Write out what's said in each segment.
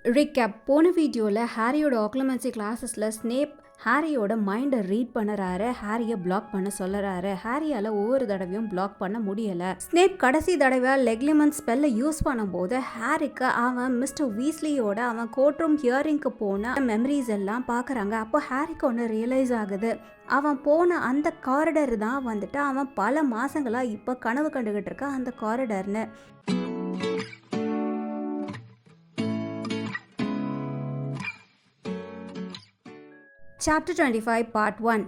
Recap போன வீடியோவில் ஹாரியோட ஆக்லமென்சி கிளாஸஸில் Snap ஹாரியோட மைண்டை ரீட் பண்ணுறாரு, ஹாரியை பிளாக் பண்ண சொல்லுறாரு. ஹாரியால் ஒவ்வொரு தடவையும் பிளாக் பண்ண முடியலை. ஸ்னேப் கடைசி தடவை லெக்லிமன் ஸ்பெல்லை யூஸ் பண்ணும்போது ஹாரிக்கு அவன் மிஸ்டர் வீஸ்லியோட அவன் கோர்ட் ரூம் ஹியரிங்க்கு போன மெமரிஸ் எல்லாம் பார்க்குறாங்க. அப்போ ஹாரிக்கு ஒன்று ரியலைஸ் ஆகுது, அவன் போன அந்த காரிடர் தான் வந்துட்டு அவன் பல மாதங்களாக இப்போ கனவு கண்டுகிட்டு இருக்க அந்த காரிடர்னு. Chapter 25 part 1.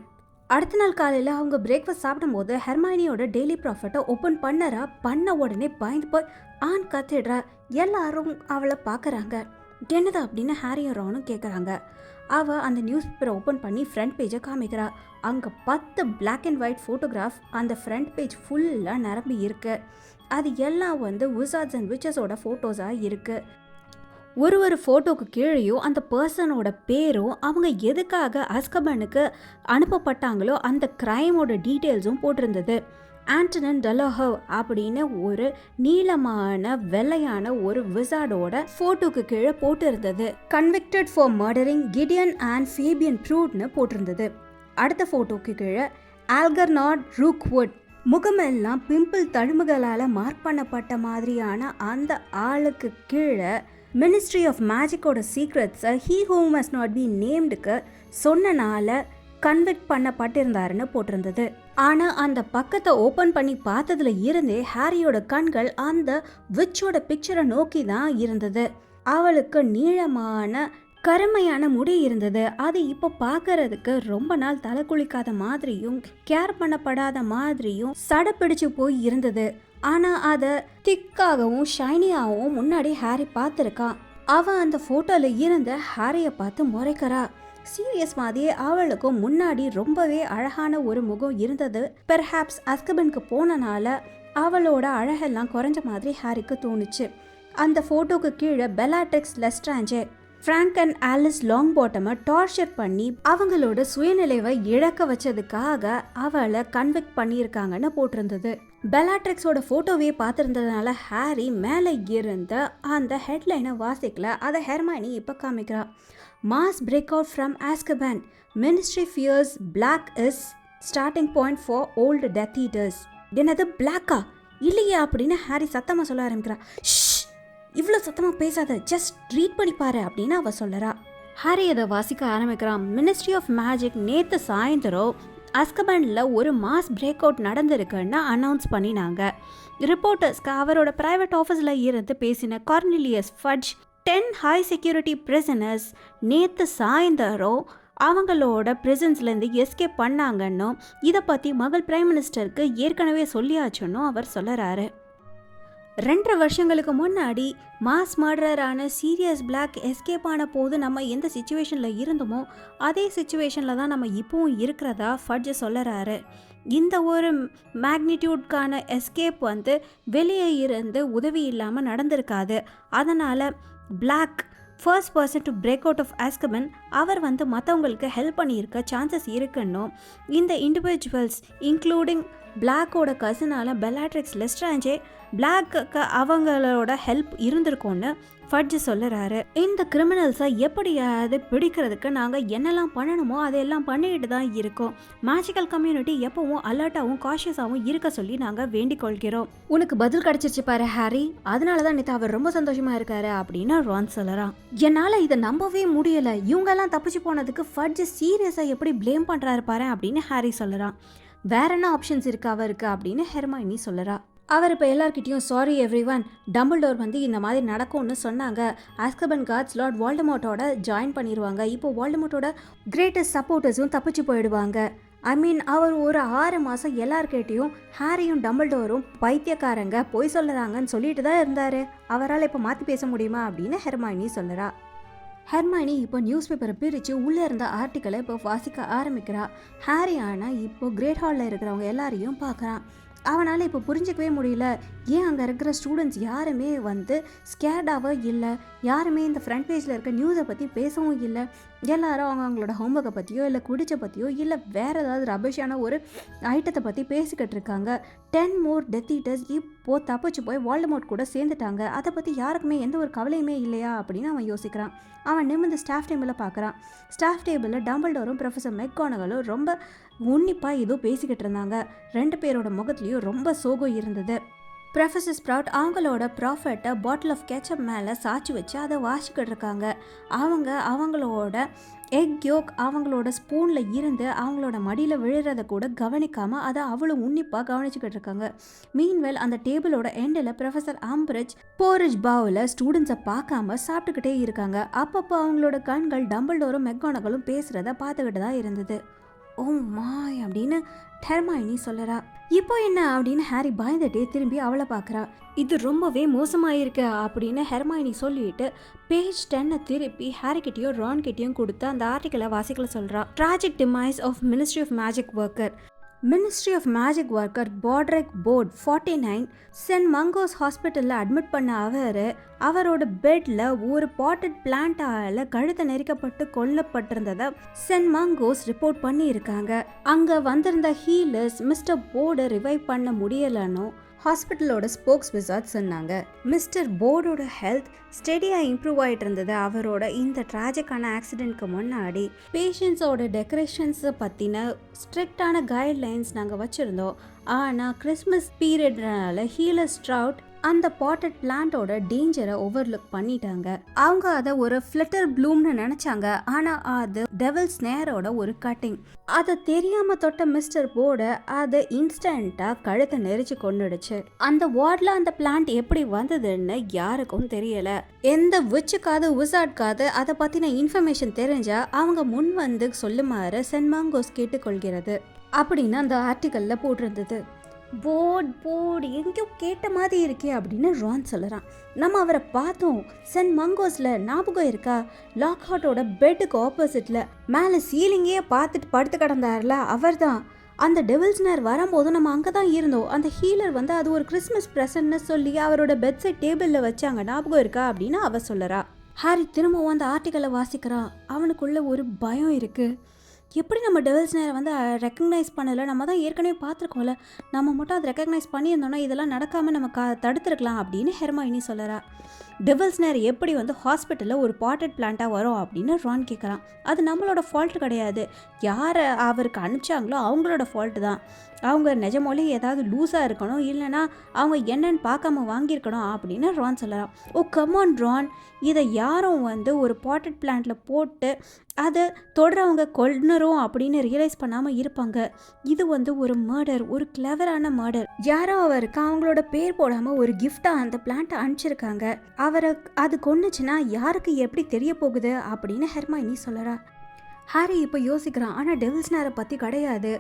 அடுத்த நாள் காலையில் அவங்க பிரேக்ஃபாஸ்ட் சாப்பிடும்போது ஹெர்மைனியோட டெய்லி ப்ராஃபிட்டை ஓப்பன் பண்ண உடனே பயந்து போய் ஆன் கத்திடுறா. எல்லாரும் அவளை பார்க்குறாங்க. என்னது அப்படின்னு ஹாரியும் ரானும் கேட்குறாங்க. அவள் அந்த நியூஸ் பேப்பரை ஓப்பன் பண்ணி ஃப்ரண்ட் பேஜை காமிக்கிறா. அங்கே 10 பிளாக் அண்ட் ஒயிட் ஃபோட்டோகிராஃப் அந்த ஃப்ரண்ட் பேஜ் ஃபுல்லாக நிரம்பி இருக்கு. அது எல்லாம் விசார்ட்ஸ் அண்ட் விச்சஸோட ஃபோட்டோஸாக இருக்குது. ஒரு ஃபோட்டோக்கு கீழேயும் அந்த பர்சனோட பேரும் அவங்க எதுக்காக அஸ்கபனுக்கு அனுப்பப்பட்டாங்களோ அந்த கிரைமோட டீட்டெயில்ஸும் போட்டிருந்தது. ஆண்டனன் டெலோஹவ் அப்படின்னு ஒரு நீளமான வெள்ளையான ஒரு விசார்டோட ஃபோட்டோக்கு கீழே போட்டிருந்தது. Convicted for murdering Gideon and Fabian ப்ரூட்னு போட்டிருந்தது. அடுத்த ஃபோட்டோக்கு கீழே ஆல்கர்னாட் ரூக்வுட், முகமெல்லாம் பிம்பிள் தழும்புகளால் மார்க் பண்ணப்பட்ட மாதிரியான அந்த ஆளுக்கு கீழே மினிஸ்ட்ரி ஆஃப் மேஜிக்கோட சீக்ரெட்ஸை he whom has not be நேம்டுக்கு சொன்னனால கன்விக்ட் பண்ணப்பட்டிருந்தாருன்னு போட்டிருந்தது. ஆனால் அந்த பக்கத்தை ஓப்பன் பண்ணி பார்த்ததுல இருந்தே ஹாரியோட கண்கள் அந்த விச்சோட பிக்சரை நோக்கி தான் இருந்தது. அவளுக்கு நீளமான கருமையான முடி இருந்தது. அது இப்போ பார்க்கறதுக்கு ரொம்ப நாள் தலை குளிக்காத மாதிரியும் கேர் பண்ணப்படாத மாதிரியும் சடப்பிடிச்சு போய் இருந்தது. ஆனால் அதை திக்காகவும் ஷைனியாகவும் முன்னாடி ஹாரி பார்த்துருக்கான். அவன் அந்த ஃபோட்டோவில் இருந்த ஹாரியை பார்த்து முறைக்கிறா. சீரியஸ் மாதிரியே அவளுக்கும் முன்னாடி ரொம்பவே அழகான ஒரு முகம் இருந்தது. பெர்ஹாப்ஸ் அஸ்கபனுக்கு போனனால அவளோட அழகெல்லாம் குறைஞ்ச மாதிரி ஹாரிக்கு தோணுச்சு. அந்த ஃபோட்டோக்கு கீழே Bellatrix Lestrange Frank and Alice லாங் பாட்டமை டார்ச்சர் பண்ணி அவங்களோட சுயநிலைவை இழக்க வச்சதுக்காக அவளை கன்விக்ட் பண்ணியிருக்காங்கன்னு போட்டிருந்தது. பெலாட்ரிக்ஸோட ஃபோட்டோவே பார்த்துருந்ததுனால ஹாரி மேலே இருந்த அந்த ஹெட்லைனை வாசிக்கல. அதை ஹெர்மைனி இப்போ காமிக்கிறா. Mass break out from Azkaban, ministry fears Black is starting point for old Death Eaters. என்னது பிளாக்கா இல்லையா அப்படின்னு ஹாரி சத்தமாக சொல்ல ஆரம்பிக்கிறா. இவ்வளோ சத்தமாக பேசாத, ஜஸ்ட் ரீட் பண்ணிப்பாரு அப்படின்னு அவள் சொல்லறா. ஹாரி அதை வாசிக்க ஆரம்பிக்கிறான். மினிஸ்ட்ரி ஆஃப் மேஜிக் நேற்று சாயந்தரம் அஸ்கபனில் ஒரு மாஸ் பிரேக் அவுட் நடந்திருக்குன்னு அனௌன்ஸ் பண்ணினாங்க. ரிப்போர்ட்டர்ஸ்க்கு அவரோட ப்ரைவேட் ஆஃபீஸில் இருந்து பேசின கார்னிலியஸ் ஃபட்ஜ் 10 ஹை செக்யூரிட்டி பிரிசனர்ஸ் நேற்று சாயந்தரம் அவங்களோட பிரிசன்ஸ்லேருந்து எஸ்கேப் பண்ணாங்கன்னும் இதை பற்றி மகள் பிரைம் மினிஸ்டருக்கு ஏற்கனவே சொல்லியாச்சுன்னும் அவர் சொல்லறாரு. 2 வருஷங்களுக்கு முன்னாடி மாஸ் மர்டரான சீரியஸ் பிளாக் எஸ்கேப் ஆன போது நம்ம எந்த சுச்சுவேஷனில் இருந்தோமோ அதே சுச்சுவேஷனில் தான் நம்ம இப்போவும் இருக்கிறதா ஃபட்ஜ் சொல்லறாரு. இந்த ஒரு மேக்னிடியூட்கான எஸ்கேப் வெளியே இருந்து உதவி இல்லாமல் நடந்திருக்காது. அதனால் Black first person to break out of Azkaban அவர் மற்றவங்களுக்கு ஹெல்ப் பண்ணியிருக்க சான்சஸ் இருக்குன்னும் இந்த இண்டிவிஜுவல்ஸ் இன்க்ளூடிங் பிளாக்கோட கசினால பெலாட்ரிக்ஸ் லெஸ்ட்ராஞ்சே பிளாக்கு அவங்களோட ஹெல்ப் இருந்திருக்கோன்னு ஃபட்ஜ் சொல்லுறாரு. இந்த கிரிமினல்ஸை எப்படியாவது பிடிக்கிறதுக்கு நாங்கள் என்னெல்லாம் பண்ணணுமோ அதையெல்லாம் பண்ணிக்கிட்டு தான் இருக்கோம். மேஜிக்கல் கம்யூனிட்டி எப்பவும் அலர்ட்டாகவும் காஷியஸாகவும் இருக்க சொல்லி நாங்கள் வேண்டிக் கொள்கிறோம். உனக்கு பதில் கிடைச்சிருச்சு பாரு ஹாரி, அதனால தான் நேற்று அவர் ரொம்ப சந்தோஷமா இருக்காரு அப்படின்னு ரான் சொல்லறான். என்னால் இதை நம்பவே முடியலை, இவங்கெல்லாம் தப்பிச்சு போனதுக்கு ஃபட்ஜ் சீரியஸாக எப்படி ப்ளேம் பண்ணுறாரு பாரு அப்படின்னு ஹாரி சொல்லறான். வேற என்ன ஆப்ஷன்ஸ் இருக்கு அவருக்கு அப்படின்னு ஹெர்மைனி சொல்லறா. அவர் இப்போ எல்லார்கிட்டையும் சாரி எவ்ரி ஒன், டம்பிள்டோர் இந்த மாதிரி நடக்கும்னு சொன்னாங்க. ஆஸ்கபன் கார்ட்ஸ் லார்ட் வால்டமோட்டோட ஜாயின் பண்ணிடுவாங்க. இப்போ வால்டமோட்டோட கிரேட்டஸ்ட் சப்போர்ட்டர்ஸும் தப்பிச்சு போயிடுவாங்க. அவர் ஒரு 6 மாதம் எல்லார்கிட்டையும் ஹாரியும் டம்பிள்டோரும் பைத்தியக்காரங்க பொய் சொல்லுறாங்கன்னு சொல்லிட்டு தான் இருந்தார். அவரால் இப்போ மாற்றி பேச முடியுமா அப்படின்னு ஹெர்மைனி சொல்லறா. ஹெர்மைனி இப்போ நியூஸ் பேப்பரை பிரித்து உள்ளே இருந்த ஆர்டிக்கலை இப்போ வாசிக்க ஆரம்பிக்கிறா. ஹாரி ஆனால் இப்போ கிரேட் ஹாலில் இருக்கிறவங்க எல்லாரையும் பார்க்குறான். அவனால் இப்போ புரிஞ்சிக்கவே முடியல. ஏன் அங்கே இருக்கிற ஸ்டூடெண்ட்ஸ் யாருமே ஸ்கேர்டாகவோ இல்லை, யாருமே இந்த ஃப்ரண்ட் பேஜில் இருக்க நியூஸை பற்றி பேசவும் இல்லை. எல்லாரும் அவங்களோட ஹோம்ஒர்க்கை பற்றியோ இல்லை குடிச்ச பற்றியோ இல்லை வேறு ஏதாவது ரபிஷான ஒரு ஐட்டத்தை பற்றி பேசிக்கிட்டு இருக்காங்க. 10 more டெத் ஈட்டர்ஸ் இப்போது தப்பிச்சு போய் வால்டமோர்ட் கூட சேர்ந்துட்டாங்க. அதை பற்றி யாருக்குமே எந்த ஒரு கவலையுமே இல்லையா அப்படின்னு அவன் யோசிக்கிறான். அவன் நிமிர்ந்து ஸ்டாஃப் டேபிளில் பார்க்குறான். ஸ்டாஃப் டேபிளில் டம்பிள்டோரும் ப்ரொஃபஸர் மெக்கானகலும் ரொம்ப உன்னிப்பாக ஏதோ பேசிக்கிட்டு இருந்தாங்க. 2 பேரோட முகத்துலேயும் ரொம்ப சோகம் இருந்தது. ப்ரொஃபஸர் ஸ்ப்ரவுட் அவங்களோட ப்ராஃபட்டை பாட்டில் ஆஃப் கெச்சப் மேலே சாய்ச்சி வச்சு அதை வாசிக்கிட்டு இருக்காங்க. அவங்களோட எக் யோக் அவங்களோட ஸ்பூனில் இருந்து அவங்களோட மடியில் விழுறதை கூட கவனிக்காமல் அதை அவ்வளோ உன்னிப்பாக கவனிச்சுக்கிட்டு இருக்காங்க. மீன்வெல் அந்த டேபிளோட எண்டில் ப்ரொஃபஸர் ஆம்பிரிட்ஜ் போரிஜ் பவுலில் ஸ்டூடெண்ட்ஸை பார்க்காம சாப்பிட்டுக்கிட்டே இருக்காங்க. அப்பப்போ அவங்களோட கண்கள் டம்பிள்டோரும் மெக்கானகலும் பேசுகிறத பார்த்துக்கிட்டு தான் இருந்தது. ஓ மாய் அப்படின்னு ஹெர்மைனி சொல்லறா. இப்போ என்ன அப்படின்னு ஹாரி பயந்துட்டே திரும்பி அவளை பார்க்குறா. இது ரொம்பவே மோசமாயிருக்கு அப்படின்னு ஹெர்மைனி சொல்லிட்டு பேஜ் 10 திருப்பி ஹாரிக்கிட்டையும் ரான்கிட்டையும் கொடுத்து அந்த ஆர்டிக்கலை வாசிக்கல சொல்கிறா. Tragic demise of ministry of magic worker. Ministry of magic worker Patrick Bode 49 Saint Mungo's ஹாஸ்பிட்டலில் அட்மிட் பண்ண அவரோட பெட்டில் ஒரு பாட்டட் பிளான்ட்டால் கழுத்தை நெரிக்கப்பட்டு கொல்லப்பட்டிருந்ததை சென்ட் மங்கோஸ் ரிப்போர்ட் பண்ணியிருக்காங்க. அங்கே வந்திருந்த ஹீலர்ஸ் மிஸ்டர் போர்டை ரிவைவ் பண்ண முடியலன்னு ஹாஸ்பிட்டலோட ஸ்போக்ஸ் விசார்ட் சொன்னாங்க. மிஸ்டர் போர்டோட ஹெல்த் ஸ்டெடியாக இம்ப்ரூவ் ஆகிட்டு இருந்தது. அவரோட இந்த ட்ராஜிக்கான ஆக்சிடென்ட்க்கு முன்னாடி பேஷண்ட்ஸோட டெக்கரேஷன்ஸை பற்றின ஸ்ட்ரிக்டான கைட்லைன்ஸ் நாங்கள் வச்சுருந்தோம். ஆனால் கிறிஸ்மஸ் பீரியட்னால ஹீலர் ஸ்ட்ரவுட் அந்த பாட்டட் பிளான்ட்டோட டேஞ்சரை ஓவர்லுக் பண்ணிட்டாங்க. அவங்க அதை ஒரு ஃப்ளிட்டர் ப்ளூம்னு நினச்சாங்க. ஆனால் அது டெவல் ஸ்னேரோட ஒரு கட்டிங். அதை தெரியாமல் தொட்ட மிஸ்டர் போர்டை அதை இன்ஸ்டண்ட்டாக கழுத்தை நெரிச்சு கொண்டுடுச்சு. அந்த வார்டில் அந்த பிளான்ட் எப்படி வந்ததுன்னு யாருக்கும் தெரியலை. எந்த விச்சுக்காது விசார்ட்காது அதை பற்றின இன்ஃபர்மேஷன் தெரிஞ்சால் அவங்க முன் சொல்லுமாறு சென்ட் மங்கோஸ் கேட்டுக்கொள்கிறது அப்படின்னு அந்த ஆர்டிக்கலில் போட்டிருந்தது. போர்டு எங்கேயோ கேட்ட மாதிரி இருக்கே அப்படின்னு ரான் சொல்லுறான். நம்ம அவரை பார்த்தோம் சென்ட் மங்கோஸில், ஞாபகம் இருக்கா? லாக்ஹார்ட்டோட பெட்டுக்கு ஆப்போசிட்டில் மேலே சீலிங்கே பார்த்துட்டு படுத்து கிடந்தார்ல, அவர் தான். அந்த டெவில்ஸ்னர் வரும்போது நம்ம அங்கே தான் இருந்தோம். அந்த ஹீலர் அது ஒரு கிறிஸ்மஸ் ப்ரெசன்ட்னு சொல்லி அவரோட பெட் சைட் டேபிளில் வச்சாங்க, ஞாபகம் இருக்கா அப்படின்னு அவ சொல்லுறா. ஹாரி திரும்பவும் அந்த ஆர்டிக்கலை வாசிக்கிறான். அவனுக்குள்ள ஒரு பயம் இருக்குது. எப்படி நம்ம டெவில்ஸ் நேரை ரெக்கக்னைஸ் பண்ணலை? நம்ம தான் ஏற்கனவே பார்த்துருக்கோம்ல, நம்ம மட்டும் அதை ரெக்கக்னைஸ் பண்ணியிருந்தோன்னா இதெல்லாம் நடக்காமல் நம்ம தடுத்துருக்கலாம் அப்படின்னு ஹெர்மைனி சொல்லுறா. டெவில்ஸ் நேர் எப்படி ஹாஸ்பிட்டலில் ஒரு பாட்டட் பிளான்ட்டாக வரும் அப்படின்னு ரான் கேட்குறான். அது நம்மளோட ஃபால்ட் கிடையாது. யாரை அவருக்கு அனுப்பிச்சாங்களோ அவங்களோட ஃபால்ட்டு தான். அவங்க நிஜமொழி ஏதாவது லூஸாக இருக்கணும், இல்லைனா அவங்க என்னன்னு பார்க்காம வாங்கியிருக்கணும் அப்படின்னு ரான் சொல்லலாம். ஓ கமான் ரான், இதை யாரும் ஒரு பாட்டட் பிளான்ட்டில் போட்டு அதை தொடரவங்க கொல்லுறோம் அப்படின்னு ரியலைஸ் பண்ணாமல் இருப்பாங்க. இது ஒரு மர்டர், ஒரு கிளவரான மர்டர். யாரோ அவருக்கு அவங்களோட பேர் போடாமல் ஒரு கிஃப்டாக அந்த பிளான்ட்டை அனுப்பிச்சிருக்காங்க. அவரை அது கொன்னுச்சுன்னா யாருக்கு எப்படி தெரிய போகுது அப்படின்னு ஹெர்மைனி சொல்லறா. ஹாரி இப்போ யோசிக்கிறான். ஆனால் டெவில்ஸ் நேரை பற்றி கிடையாது.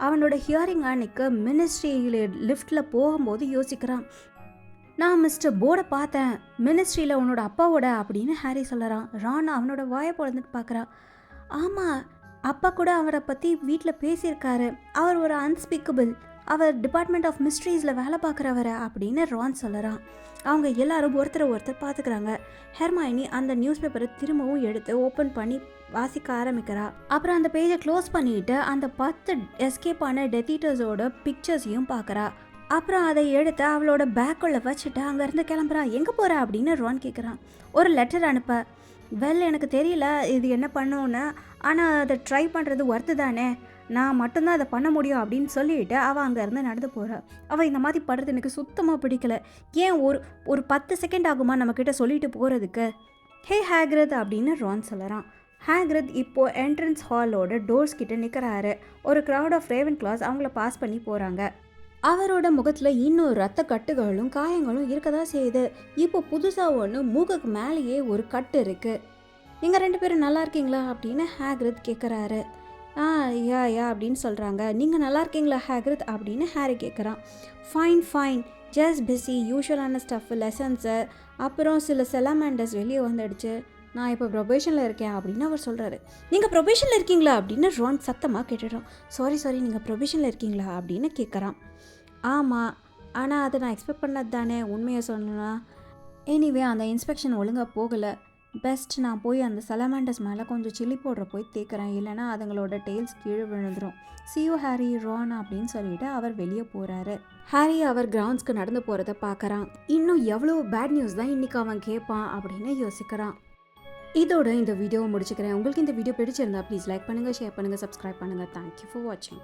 அவனோட ஹியரிங் அன்னைக்கு மினிஸ்ட்ரியில் லிஃப்டில் போகும்போது யோசிக்கிறான். நான் மிஸ்டர் போர்டை பார்த்தேன் மினிஸ்ட்ரியில் உன்னோட அப்பாவோட அப்படின்னு ஹாரி சொல்லறான். ரான் அவனோட வாயை பொழந்துட்டு பார்க்குறான். ஆமாம், அப்பா கூட அவரை பற்றி வீட்டில் பேசியிருக்காரு. அவர் ஒரு அன்ஸ்பீக்கபிள், அவர் டிபார்ட்மெண்ட் ஆஃப் மிஸ்ட்ரீஸில் வேலை பார்க்குறவரை அப்படின்னு ரான் சொல்லறான். அவங்க எல்லாரும் ஒருத்தர் பார்த்துக்கிறாங்க. ஹெர்மைனி அந்த நியூஸ் பேப்பரை திரும்பவும் எடுத்து ஓப்பன் பண்ணி வாசிக்க ஆரம்பிக்கிறா. அப்புறம் அந்த பேஜை க்ளோஸ் பண்ணிட்டு அந்த 10 எஸ்கேப் ஆன டெத் ஈட்டர்ஸோட பிக்சர்ஸையும் பார்க்குறா. அப்புறம் அதை எடுத்து அவளோட பேக்குள்ளே வச்சுட்டு அங்கேருந்து கிளம்புறா. எங்கே போகிற அப்படின்னு ரான் கேட்குறான். ஒரு லெட்டர் அனுப்ப. எனக்கு தெரியல இது என்ன பண்ணுன்னு, ஆனால் அதை ட்ரை பண்ணுறது ஒர்த்து தானே, நான் மட்டும்தான் அதை பண்ண முடியும் அப்படின்னு சொல்லிட்டு அவள் அங்கேருந்து நடந்து போகிறாள். அவள் இந்த மாதிரி படுறது எனக்கு சுத்தமாக பிடிக்கல. ஏன் ஒரு 10 செகண்ட் ஆகுமா நம்மக்கிட்ட சொல்லிட்டு போகிறதுக்கு? ஹே ஹேக்ரிட் அப்படின்னு ரான் சொல்லறான். ஹேக்ரிட் இப்போது என்ட்ரன்ஸ் ஹாலோட டோர்ஸ் கிட்ட நிற்கிறாரு. ஒரு க்ரௌட் ஆஃப் ரேவன் கிளாஸ் அவங்கள பாஸ் பண்ணி போகிறாங்க. அவரோட முகத்தில் இன்னும் ரத்த கட்டுகளும் காயங்களும் இருக்க தான் செய்யுது. இப்போ புதுசாக ஒன்று மூக்குக்கு மேலேயே ஒரு கட்டு இருக்குது. நீங்கள் 2 பேரும் நல்லா இருக்கீங்களா அப்படின்னு ஹேக்ரிட் கேட்குறாரு. யா அப்படின்னு சொல்கிறாங்க. நீங்கள் நல்லா இருக்கீங்களா ஹேக்ரிட் அப்படின்னு ஹாரி கேட்குறான். ஃபைன், ஜஸ்ட் பிஸி, யூஷுவலான ஸ்டஃப், லெசன்ஸு, அப்புறம் சில செலமாண்டர்ஸ் வெளியே வந்துடுச்சு. நான் இப்போ ப்ரொபேஷனில் இருக்கேன் அப்படின்னு அவர் சொல்கிறாரு. நீங்கள் ப்ரொபேஷனில் இருக்கீங்களா அப்படின்னு ரான் சத்தமாக கேட்டுடுறான். சாரி நீங்கள் ப்ரொபேஷனில் இருக்கீங்களா அப்படின்னு கேட்குறான். ஆமாம், ஆனால் அதை நான் எக்ஸ்பெக்ட் பண்ணது தானே, உண்மையை சொல்லணும்னா. எனிவே அந்த இன்ஸ்பெக்ஷன் ஒழுங்காக போகலை. பெஸ்ட் நான் போய் அந்த சலமாண்டஸ் மேலே கொஞ்சம் சில்லி பவுடரை போய் தேய்க்கிறேன், இல்லைனா அதுங்களோட டெய்ல்ஸ் கீழே விழுந்துடும். சியூ ஹாரி ரான் அப்படின்னு சொல்லிட்டு அவர் வெளியே போகிறாரு. ஹாரி அவர் கிரவுண்ட்ஸ்க்கு நடந்து போகிறத பார்க்குறான். இன்னும் எவ்வளோ பேட் நியூஸ் தான் இன்றைக்கி அவன் கேட்பான் அப்படின்னு யோசிக்கிறான். இதோட இந்த வீடியோவை முடிச்சுக்கிறேன். உங்களுக்கு இந்த வீடியோ பிடிச்சிருந்தா ப்ளீஸ் லைக் பண்ணுங்கள், ஷேர் பண்ணுங்கள், சப்ஸ்கிரைப் பண்ணுங்கள். தேங்க்யூ ஃபார் வாட்சிங்.